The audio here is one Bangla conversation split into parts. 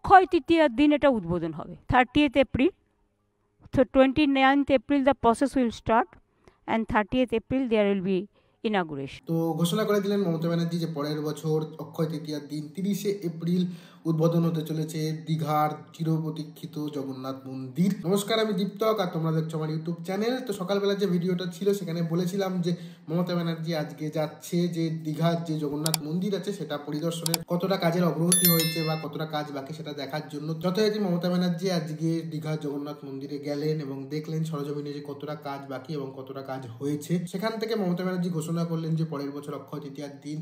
অক্ষয় তৃতীয়ার দিন এটা উদ্বোধন হবে, 30th April. So 29th April the process will start and 30th April there will be inauguration. তো ঘোষণা করে দিলেন মমতা ব্যানার্জি যে পরের বছর অক্ষয় তৃতীয়ার দিন 30শে এপ্রিল উদ্বোধন হতে চলেছে দীঘার চিরপ্রতীক্ষিত জগন্নাথ মন্দির। নমস্কার, আমি দীপ্তক আর তোমরা দেখছো আমার ইউটিউব চ্যানেল। তো সকালবেলা যে ভিডিওটা ছিল সেখানে বলেছিলাম যে মমতা ব্যানার্জি আজকে যাচ্ছে যে দীঘার যে জগন্নাথ মন্দির আছে সেটা পরিদর্শনের কতটা কাজের অগ্রগতি হয়েছে বা কতটা কাজ বাকি সেটা দেখার জন্য যথারীতি মমতা ব্যানার্জি আজকে দীঘার জগন্নাথ মন্দিরে গেলেন এবং দেখলেন সরজমিনে যে কতটা কাজ বাকি এবং কতটা কাজ হয়েছে। সেখান থেকে মমতা ব্যানার্জি ঘোষণা করলেন যে পরের বছর অক্ষয় তৃতীয়ার দিন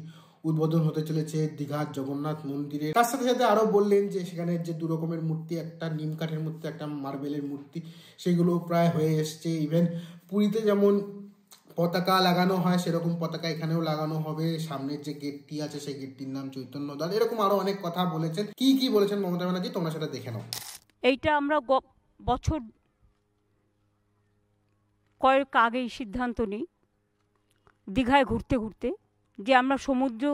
উদ্বোধন হতে চলেছে দীঘার জগন্নাথ মন্দিরে। তার সাথে সাথে আরো বললেন যে সেখানে যে দু রকমের মূর্তি, একটা নিম কাঠের মূর্তি, একটা মার্বেলের মূর্তি, সেগুলো প্রায় হয়ে এসছে। ইভেন পুরীতে যেমন পতাকা লাগানো হয় সেরকম পতাকা এখানেও লাগানো হবে। সামনের যে গেটটি আছে সেই গেটটির নাম চৈতন্য দ্বার। এরকম আরো অনেক কথা বলেছেন। কি কি বলেছেন মমতা ব্যানার্জি তোমরা সেটা দেখে নাও। এইটা আমরা বছর কয়েক আগেই সিদ্ধান্ত নিই দীঘায় ঘুরতে ঘুরতে যে আমরা সমুদ্র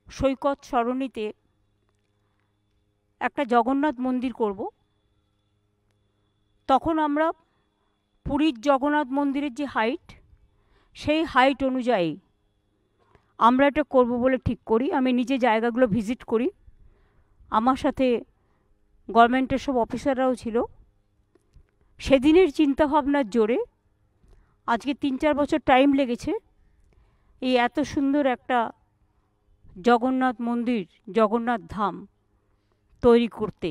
সৈকত সরণিতে একটা জগন্নাথ মন্দির করব। তখন আমরা পুরীর জগন্নাথ মন্দিরের যে হাইট সেই হাইট অনুযায়ী আমরা এটা করব বলে ঠিক করি। আমি নিজে জায়গাগুলো ভিজিট করি, আমার সাথে গভর্নমেন্টের সব অফিসাররাও ছিল। সেদিনের চিন্তাভাবনার জোরে আজকে 3-4 বছর টাইম লেগেছে এই এত সুন্দর একটা জগন্নাথ মন্দির, জগন্নাথ ধাম তৈরি করতে।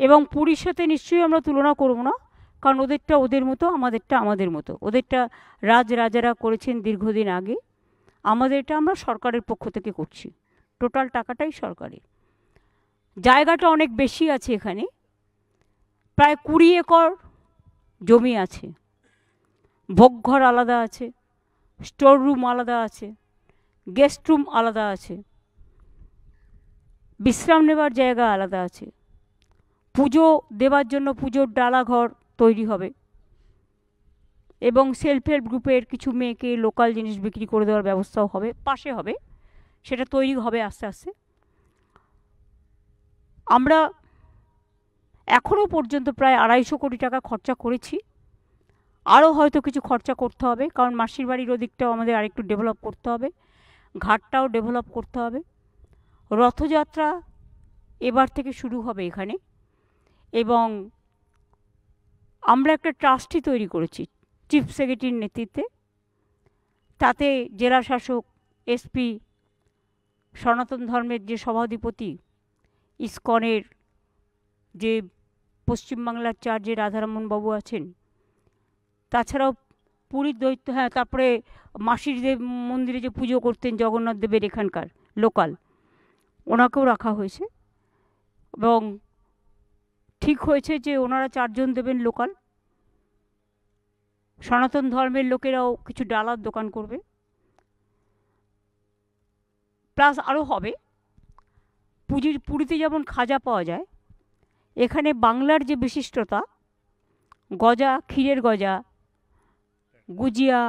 এবং পুরীর সাথে নিশ্চয়ই আমরা তুলনা করব না, কারণ ওদেরটা ওদের মতো, আমাদেরটা আমাদের মতো। ওদেরটা রাজারা করেছেন দীর্ঘদিন আগে, আমাদেরটা আমরা সরকারের পক্ষ থেকে করছি, টোটাল টাকাটাই সরকারের। জায়গাটা অনেক বেশি আছে, এখানে প্রায় 20 একর জমি আছে। ভোগঘর আলাদা আছে, স্টোর রুম আলাদা আছে, গেস্ট রুম আলাদা আছে, বিশ্রাম নেবার জায়গা আলাদা আছে, পুজো দেবার জন্য পুজোর ডালাঘর তৈরি হবে এবং সেলফ হেল্প গ্রুপের কিছু মেয়েকে লোকাল জিনিস বিক্রি করে দেওয়ার ব্যবস্থাও হবে, পাশে হবে, সেটা তৈরি হবে আস্তে আস্তে। আমরা এখনও পর্যন্ত প্রায় 250 কোটি টাকা খরচা করেছি। আরও হয়তো কিছু খরচা করতে হবে, কারণ মাসির বাড়ির ওদিকটাও আমাদের আরেকটু ডেভেলপ করতে হবে, ঘাটটাও ডেভেলপ করতে হবে। রথযাত্রা এবার থেকে শুরু হবে এখানে, এবং আমরা একটা ট্রাস্টি তৈরি করেছি চিফ সেক্রেটারির নেতৃত্বে। তাতে জেলা শাসক, এসপি, সনাতন ধর্মের যে সভাধিপতি, ইসকনের যে পশ্চিমবাংলার চার্জ যে রাধারমণ বাবু আছেন, তাছাড়াও পুরীর দৈত্য, হ্যাঁ, তারপরে মাসির দেব মন্দিরে যে পুজো করতেন জগন্নাথ দেবের এখানকার লোকাল, ওনাকেও রাখা হয়েছে। এবং ঠিক হয়েছে যে ওনারা 4 জন দেবেন লোকাল। সনাতন ধর্মের লোকেরাও কিছু ডালার দোকান করবে, প্লাস আরও হবে। পুরীতে যেমন খাজা পাওয়া যায়, এখানে বাংলার যে বিশিষ্টতা, গজা, ক্ষীরের গজা, গুজিয়া,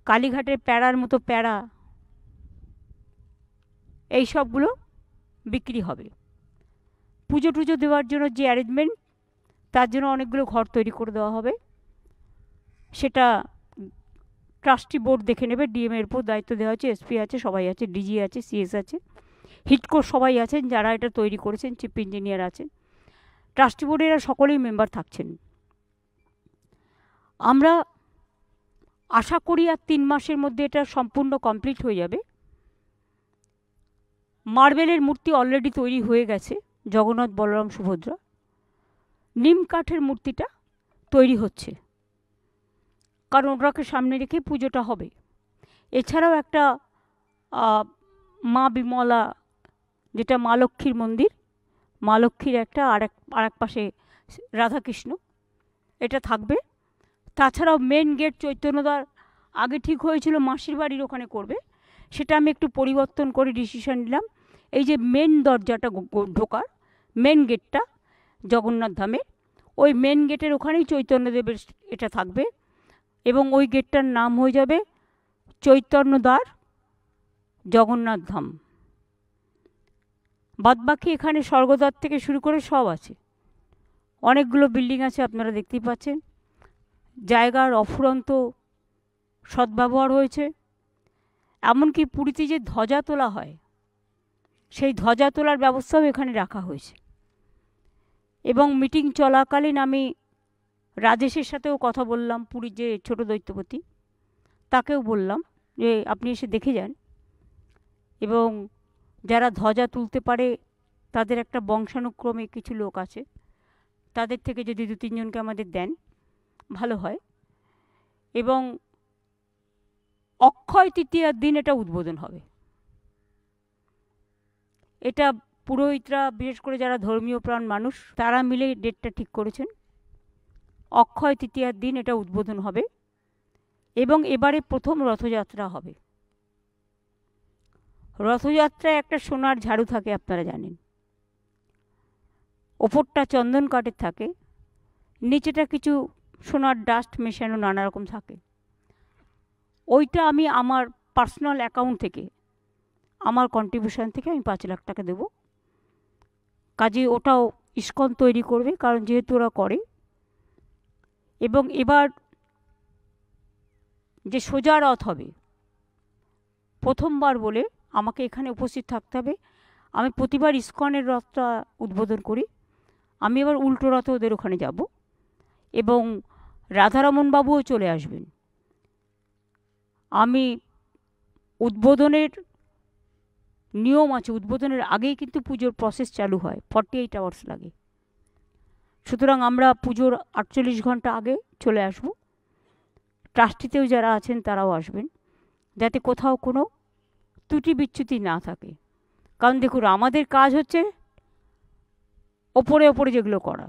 কালীঘাটের প্যাড়ার মতো প্যাড়া, এই সবগুলো বিক্রি হবে। পুজো টুজো দেওয়ার জন্য যে অ্যারেঞ্জমেন্ট, তার জন্য অনেকগুলো ঘর তৈরি করে দেওয়া হবে। সেটা ট্রাস্টি বোর্ড দেখে নেবে, ডিএমের উপর দায়িত্ব দেওয়া আছে, এসপি আছে, সবাই আছে, ডিজি আছে, সিএস আছে, হিটকোর সবাই আছেন যারা এটা তৈরি করেছেন, চিফ ইঞ্জিনিয়ার আছেন, ট্রাস্টি বোর্ডের সকলেই মেম্বার থাকছেন। আমরা আশা করি আর 3 মাসের মধ্যে এটা সম্পূর্ণ কমপ্লিট হয়ে যাবে। মার্বেলের মূর্তি অলরেডি তৈরি হয়ে গেছে, জগন্নাথ, বলরাম, সুভদ্রা। নিম কাঠের মূর্তিটা তৈরি হচ্ছে, কারণ ওটাকে সামনে রেখে পুজোটা হবে। এছাড়াও একটা মা বিমলা, যেটা মা লক্ষ্মীর মন্দির, মা লক্ষ্মীর একটা আর এক পাশে রাধাকৃষ্ণ, এটা থাকবে। তাছাড়াও মেন গেট চৈতন্যদ্বার আগে ঠিক হয়েছিল মাসির বাড়ির ওখানে করবে, সেটা আমি একটু পরিবর্তন করে ডিসিশন নিলাম। এই যে মেন দরজাটা ঢোকার মেন গেটটা জগন্নাথ ধামে, ওই মেন গেটের ওখানেই চৈতন্যদেবের এটা থাকবে, এবং ওই গেটটার নাম হয়ে যাবে চৈতন্যদ্বার জগন্নাথ ধাম। বাদবাকি এখানে স্বর্গদ্বার থেকে শুরু করে সব আছে, অনেকগুলো বিল্ডিং আছে, আপনারা দেখতেই পাচ্ছেন। জায়গার অফুরন্ত সদ্ব্যবহার হয়েছে। এমনকি পুরীতে যে ধ্বজা তোলা হয়, সেই ধ্বজা তোলার ব্যবস্থাও এখানে রাখা হয়েছে। এবং মিটিং চলাকালীন আমি রাজেশের সাথেও কথা বললাম, পুরীর যে ছোট দৈত্যপতি, তাকেও বললাম যে আপনি এসে দেখে যান, এবং যারা ধ্বজা তুলতে পারে তাদের একটা বংশানুক্রমে কিছু লোক আছে, তাদের থেকে যদি 2-3 জনকে আমাদের দেন ভালো হয়। এবং অক্ষয় তৃতীয়ার দিন এটা উদ্বোধন হবে। এটা পুরোহিতরা, বিশেষ করে যারা ধর্মীয় প্রাণ মানুষ, তারা মিলে ডেটটা ঠিক করেছেন। অক্ষয় তৃতীয়ার দিন এটা উদ্বোধন হবে এবং এবারে প্রথম রথযাত্রা হবে। রথযাত্রায় একটা সোনার ঝাড়ু থাকে, আপনারা জানেন। ওপরটা চন্দন কাঠের থাকে, নিচেটা কিছু সোনার ডাস্ট মেশানো নানা রকম থাকে। ওইটা আমি আমার পার্সোনাল অ্যাকাউন্ট থেকে, আমার কন্ট্রিবিউশন থেকে আমি 5 লাখ টাকা দেব। কাজে ওটাও ইস্কন তৈরি করবে, কারণ যেহেতু ওরা করে। এবং এবার যে সোজা রথ হবে, প্রথমবার বলে আমাকে এখানে উপস্থিত থাকতে হবে। আমি প্রতিবার ইস্কনের রথটা উদ্বোধন করি, আমি এবার উল্টো রথে ওদের ওখানে যাব, এবং রাধারমণ বাবুও চলে আসবেন। আমি উদ্বোধনের নিয়ম আছে, উদ্বোধনের আগেই কিন্তু পুজোর প্রসেস চালু হয়, 48 আওয়ার্স লাগে। সুতরাং আমরা পুজোর 48 ঘন্টা আগে চলে আসব। ট্রাস্টিতেও যারা আছেন তারাও আসবেন, যাতে কোথাও কোনো ত্রুটি বিচ্যুতি না থাকে। কারণ দেখুন, আমাদের কাজ হচ্ছে ওপরে ওপরে যেগুলো করা,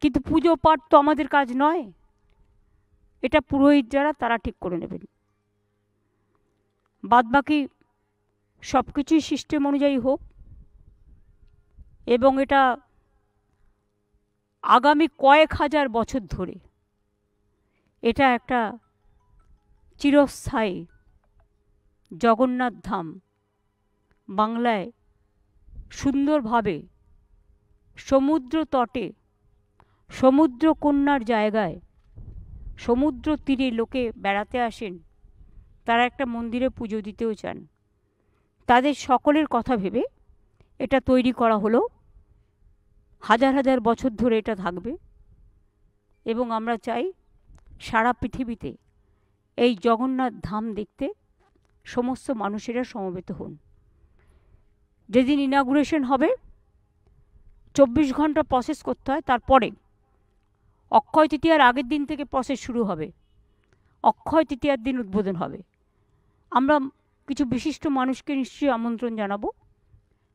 কিন্তু পুজো পাঠ তো আমাদের কাজ নয়। এটা পুরোহিত যারা, তারা ঠিক করে নেবেন। বাদবাকি সব কিছুই সিস্টেম অনুযায়ী হোক, এবং এটা আগামী কয়েক হাজার বছর ধরে এটা একটা চিরস্থায়ী জগন্নাথ ধাম বাংলায় সুন্দরভাবে সমুদ্র তটে, সমুদ্র কন্যার জায়গায়, সমুদ্র তীরে লোকে বেড়াতে আসেন, তারা একটা মন্দিরে পুজো দিতেও চান। তাদের সকলের কথা ভেবে এটা তৈরি করা হলো। হাজার হাজার বছর ধরে এটা থাকবে, এবং আমরা চাই সারা পৃথিবীতে এই জগন্নাথ ধাম দেখতে সমস্ত মানুষেরা সমবেত হন। যেদিন ইনাগুরেশন হবে 24 ঘন্টা প্রসেস করতে হয়, তারপরে অক্ষয় তৃতীয়ার আগের দিন থেকে প্রসেস শুরু হবে, অক্ষয় তৃতীয়ার দিন উদ্বোধন হবে। আমরা কিছু বিশিষ্ট মানুষকে নিশ্চয়ই আমন্ত্রণ জানাবো,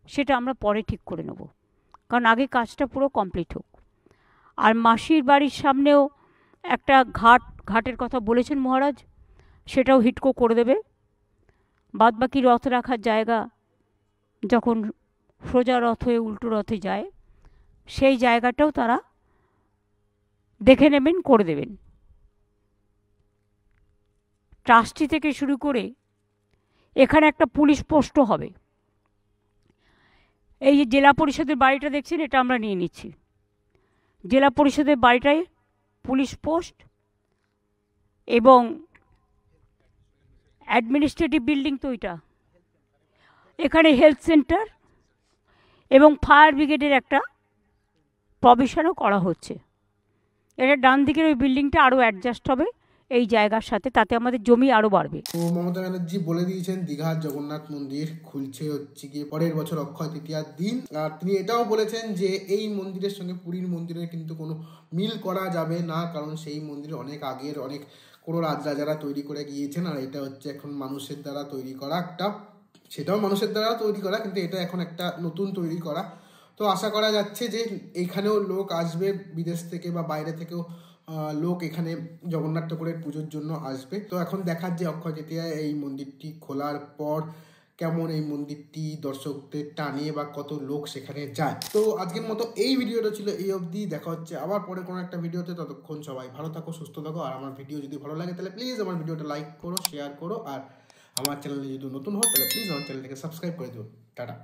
সেটা আমরা পরে ঠিক করে নেব, কারণ আগে কাজটা পুরো কমপ্লিট হোক। আর মাসির বাড়ির সামনেও একটা ঘাটের কথা বলেছেন মহারাজ, সেটাও হিটকো করে দেবে। বাদবাকি রথ রাখার জায়গা যখন সোজা রথ হয়ে উল্টো রথে যায়, সেই জায়গাটাও তারা দেখে নেবেন, করে দেবেন। ট্রাস্টি থেকে শুরু করে এখানে একটা পুলিশ পোস্টও হবে। এই যে জেলা পরিষদের বাড়িটা দেখছেন, এটা আমরা নিয়ে নিচ্ছি। জেলা পরিষদের বাড়িটায় পুলিশ পোস্ট এবং অ্যাডমিনিস্ট্রেটিভ বিল্ডিং তো ওইটা, এখানে হেলথ সেন্টার এবং ফায়ার ব্রিগেডের একটা প্রভিশনও করা হচ্ছে। এটা ডান দিকের ওই বিল্ডিংটা আরও অ্যাডজাস্ট হবে এই জায়গার সাথে, তাতে আমাদের জমি আরও বাড়বে। তো মমতা ব্যানার্জি বলে দিয়েছেন দীঘার জগন্নাথ মন্দির খুলছে হচ্ছে গিয়ে পরের বছর অক্ষয় তৃতীয়ার দিন। আর তিনি এটাও বলেছেন যে এই মন্দিরের সঙ্গে পুরীর মন্দিরের কিন্তু কোনো মিল করা যাবে না, কারণ সেই মন্দির অনেক আগের, অনেক কোনো রাজারা তৈরি করে গিয়েছেন, আর এটা হচ্ছে এখন মানুষের দ্বারা তৈরি করা একটা, সেটাও মানুষের দ্বারা তৈরি করা, কিন্তু এটা এখন একটা নতুন তৈরি করা। তো আশা করা যাচ্ছে যে এখানেও লোক আসবে, বিদেশ থেকে বা বাইরে থেকেও লোক এখানে জগন্নাথ ঠাকুরের পুজোর জন্য আসবে। তো এখন দেখার যে অক্ষয় তৃতীয়ায় এই মন্দিরটি খোলার পর কেমন এই মন্দিরটি দর্শকদের টানে বা কত লোক সেখানে যায়। তো আজকের মতো এই ভিডিওটা ছিল এই অবধি, দেখা হচ্ছে আবার পরে কোনো একটা ভিডিওতে। ততক্ষণ সবাই ভালো থাকো, সুস্থ থাকো, আর আমার ভিডিও যদি ভালো লাগে তাহলে প্লিজ আমার ভিডিওটা লাইক করো, শেয়ার করো, আর আমার চ্যানেলে যদি নতুন হও তাহলে প্লিজ আমার চ্যানেলটাকে সাবস্ক্রাইব করে দিও। টাটা।